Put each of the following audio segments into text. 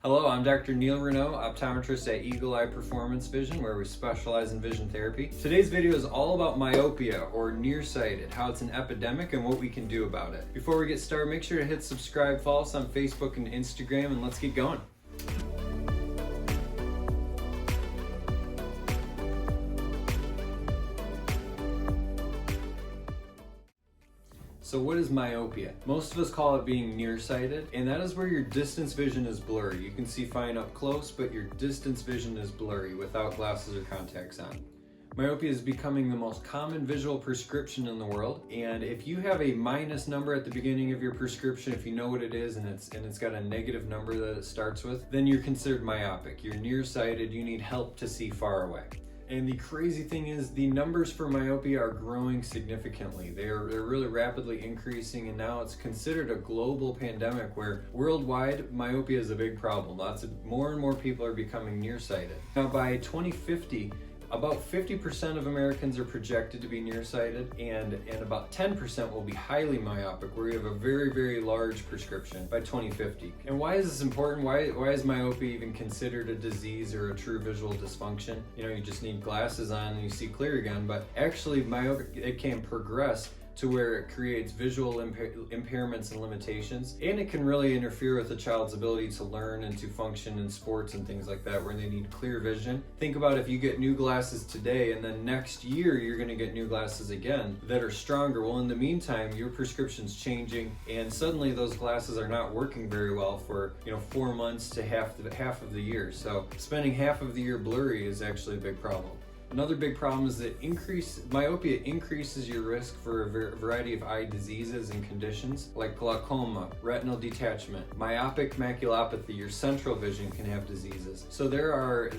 Hello, I'm Dr. Neil Renaud, optometrist at Eagle Eye Performance Vision, where we specialize in vision therapy. Today's video is all about myopia, or nearsighted, how it's an epidemic and what we can do about it. Before we get started, make sure to hit subscribe, follow us on Facebook and Instagram, and let's get going. So what is myopia? Most of us call it being nearsighted, and that is where your distance vision is blurry. You can see fine up close, but your distance vision is blurry without glasses or contacts on. Myopia is becoming the most common visual prescription in the world, and if you have a minus number at the beginning of your prescription, if you know what it is and it's got a negative number that it starts with, then you're considered myopic. You're nearsighted, you need help to see far away. And the crazy thing is the numbers for myopia are growing significantly. They're really rapidly increasing, and now it's considered a global pandemic where worldwide myopia is a big problem. More and more people are becoming nearsighted. Now by 2050, about 50% of Americans are projected to be nearsighted, and about 10% will be highly myopic, where we have a very, very large prescription by 2050. And why is this important? Why is myopia even considered a disease or a true visual dysfunction? You know, you just need glasses on and you see clear again, but actually myopia, it can progress to where it creates visual impairments and limitations, and it can really interfere with a child's ability to learn and to function in sports and things like that, where they need clear vision. Think about if you get new glasses today and then next year you're going to get new glasses again that are stronger. Well, in the meantime, your prescription's changing, and suddenly those glasses are not working very well for 4 months to half of the year. So spending half of the year blurry is actually a big problem. Another big problem is that myopia increases your risk for a variety of eye diseases and conditions like glaucoma, retinal detachment, myopic maculopathy. Your central vision can have diseases. So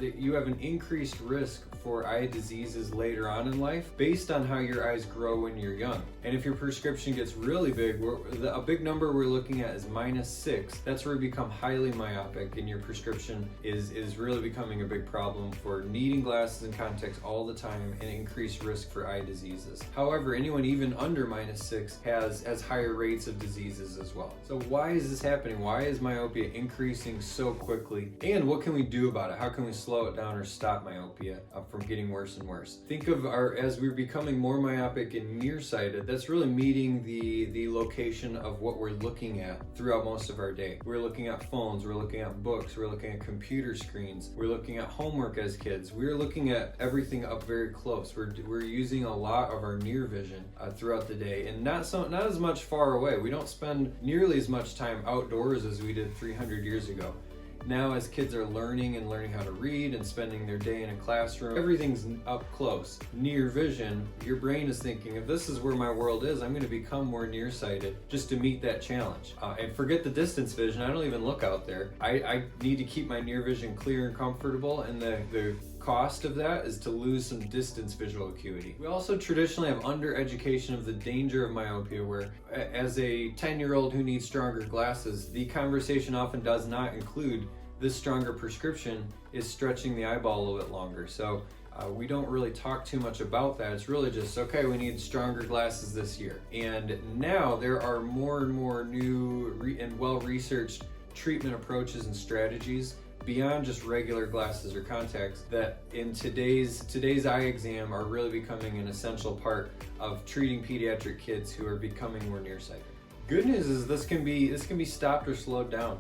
you have an increased risk for eye diseases later on in life based on how your eyes grow when you're young. And if your prescription gets really big, a big number we're looking at is -6. That's where you become highly myopic, and your prescription is really becoming a big problem for needing glasses and contacts all the time and increased risk for eye diseases. However, anyone even under -6 has higher rates of diseases as well. So why is this happening? Why is myopia increasing so quickly? And what can we do about it? How can we slow it down or stop myopia from getting worse and worse? Think of as we're becoming more myopic and nearsighted, that's really meeting the location of what we're looking at throughout most of our day. We're looking at phones, we're looking at books, we're looking at computer screens, we're looking at homework as kids, we're looking at everything up very close. We're using a lot of our near vision throughout the day, and not as much far away. We don't spend nearly as much time outdoors as we did 300 years ago. Now, as kids are learning how to read and spending their day in a classroom, everything's up close. Near vision, your brain is thinking, if this is where my world is, I'm going to become more nearsighted just to meet that challenge. And forget the distance vision. I don't even look out there. I need to keep my near vision clear and comfortable, and the cost of that is to lose some distance visual acuity. We also traditionally have under-education of the danger of myopia, where as a 10-year-old who needs stronger glasses, the conversation often does not include this stronger prescription is stretching the eyeball a little bit longer. So we don't really talk too much about that. It's really just, okay, we need stronger glasses this year. And now there are more and more new and well-researched treatment approaches and strategies beyond just regular glasses or contacts that in today's eye exam are really becoming an essential part of treating pediatric kids who are becoming more nearsighted. Good news is this can be stopped or slowed down.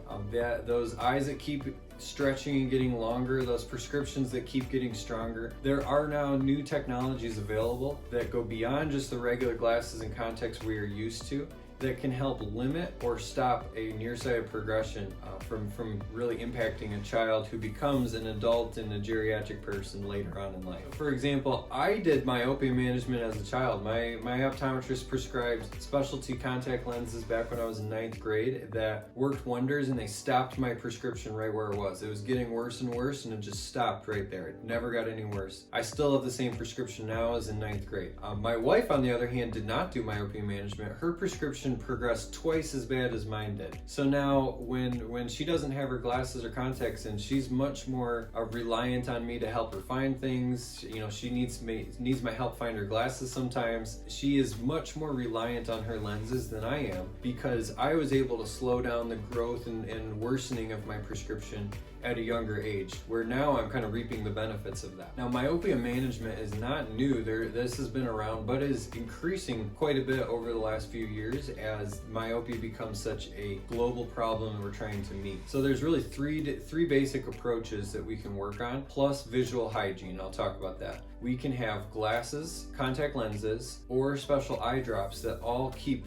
Those eyes that keep stretching and getting longer, those prescriptions that keep getting stronger, there are now new technologies available that go beyond just the regular glasses and contacts we are used to, that can help limit or stop a nearsighted progression from really impacting a child who becomes an adult and a geriatric person later on in life. For example, I did myopia management as a child. My optometrist prescribed specialty contact lenses back when I was in 9th grade that worked wonders, and they stopped my prescription right where it was. It was getting worse and worse, and it just stopped right there. It never got any worse. I still have the same prescription now as in 9th grade. My wife, on the other hand, did not do myopia management. Her prescription prescription progressed twice as bad as mine did. So now when she doesn't have her glasses or contacts in, she's much more reliant on me to help her find things. You know, she needs my help find her glasses sometimes. She is much more reliant on her lenses than I am, because I was able to slow down the growth and worsening of my prescription at a younger age, where now I'm kind of reaping the benefits of that. Now, myopia management is not new. This has been around, but is increasing quite a bit over the last few years as myopia becomes such a global problem that we're trying to meet. So there's really three basic approaches that we can work on, plus visual hygiene. I'll talk about that. We can have glasses, contact lenses, or special eye drops that all keep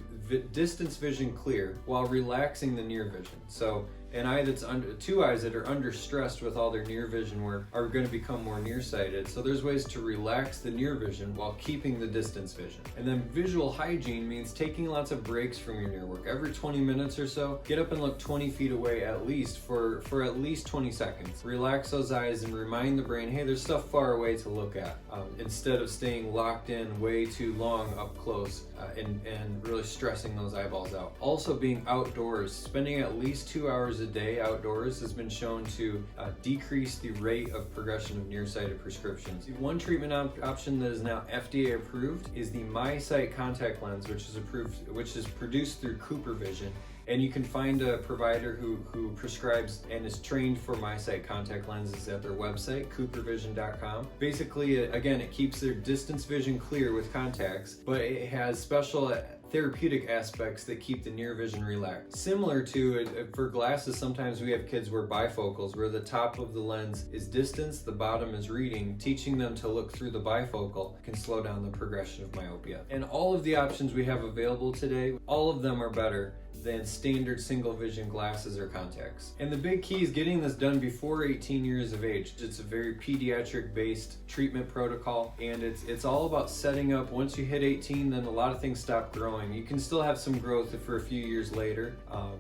distance vision clear while relaxing the near vision. So an eye that's two eyes that are under stressed with all their near vision work are going to become more nearsighted. So there's ways to relax the near vision while keeping the distance vision. And then visual hygiene means taking lots of breaks from your near work. Every 20 minutes or so, get up and look 20 feet away at least for at least 20 seconds. Relax those eyes and remind the brain, hey, there's stuff far away to look at, instead of staying locked in way too long up close and really stressing those eyeballs out. Also, being outdoors, spending at least 2 hours a day outdoors has been shown to decrease the rate of progression of nearsighted prescriptions. One treatment option that is now FDA approved is the MySight contact lens, which is produced through CooperVision. And you can find a provider who prescribes and is trained for MySight contact lenses at their website, coopervision.com. Basically, again, it keeps their distance vision clear with contacts, but it has special therapeutic aspects that keep the near vision relaxed. Similar to for glasses, sometimes we have kids wear bifocals, where the top of the lens is distance, the bottom is reading. Teaching them to look through the bifocal can slow down the progression of myopia. And all of the options we have available today, all of them are better than standard single vision glasses or contacts. And the big key is getting this done before 18 years of age. It's a very pediatric based treatment protocol, and it's all about setting up. Once you hit 18, then a lot of things stop growing. You can still have some growth for a few years later,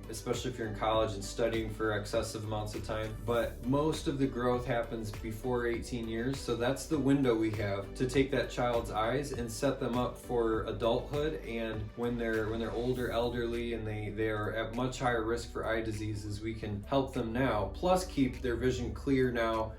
especially if you're in college and studying for excessive amounts of time, but most of the growth happens before 18 years. So that's the window we have to take that child's eyes and set them up for adulthood, and when they're older, elderly, and they are at much higher risk for eye diseases, we can help them now, plus keep their vision clear now,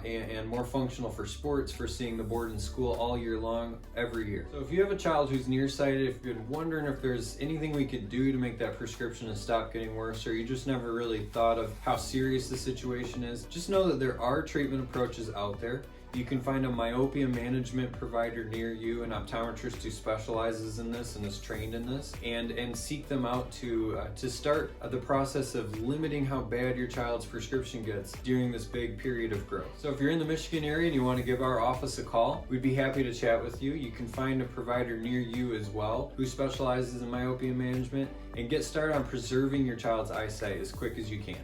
and more functional for sports, for seeing the board in school all year long, every year. So if you have a child who's nearsighted, if you've been wondering if there's anything we could do to make that prescription and stop getting worse, or you just never really thought of how serious the situation is, just know that there are treatment approaches out there. You can find a myopia management provider near you, an optometrist who specializes in this and is trained in this, and seek them out to start the process of limiting how bad your child's prescription gets during this big period of growth. So if you're in the Michigan area and you want to give our office a call, we'd be happy to chat with you. You can find a provider near you as well who specializes in myopia management, and get started on preserving your child's eyesight as quick as you can.